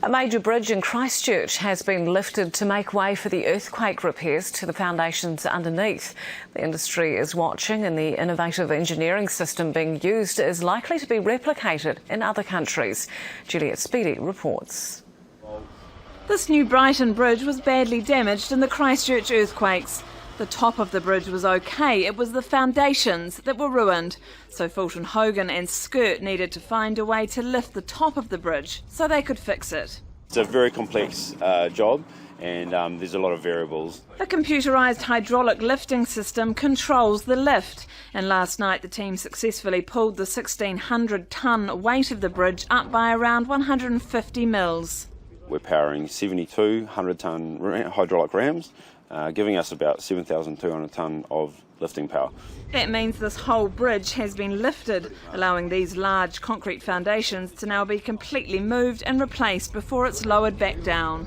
A major bridge in Christchurch has been lifted to make way for the earthquake repairs to the foundations underneath. The industry is watching, and the innovative engineering system being used is likely to be replicated in other countries. Juliet Speedy reports. This new Brighton bridge was badly damaged in the Christchurch earthquakes. The top of the bridge was okay, it was the foundations that were ruined. So Fulton Hogan and Skirt needed to find a way to lift the top of the bridge so they could fix it. It's a very complex job, and there's a lot of variables. A computerised hydraulic lifting system controls the lift, and last night the team successfully pulled the 1,600-tonne weight of the bridge up by around 150 mils. We're powering 72 100-tonne hydraulic rams, giving us about 7,200 tonne of lifting power. That means this whole bridge has been lifted, allowing these large concrete foundations to now be completely moved and replaced before it's lowered back down.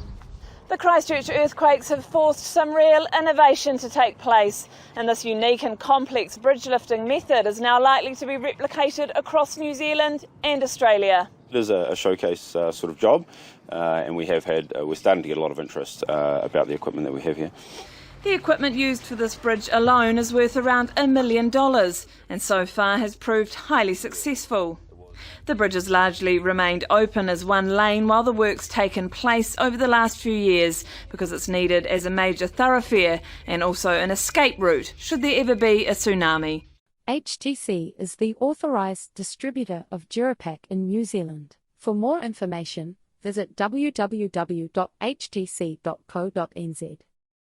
The Christchurch earthquakes have forced some real innovation to take place, and this unique and complex bridge lifting method is now likely to be replicated across New Zealand and Australia. It is a showcase sort of job, and we're starting to get a lot of interest about the equipment that we have here. The equipment used for this bridge alone is worth around $1 million, and so far has proved highly successful. The bridge has largely remained open as one lane while the work's taken place over the last few years, because it's needed as a major thoroughfare and also an escape route should there ever be a tsunami. HTC is the authorised distributor of Durapac in New Zealand. For more information, visit www.htc.co.nz.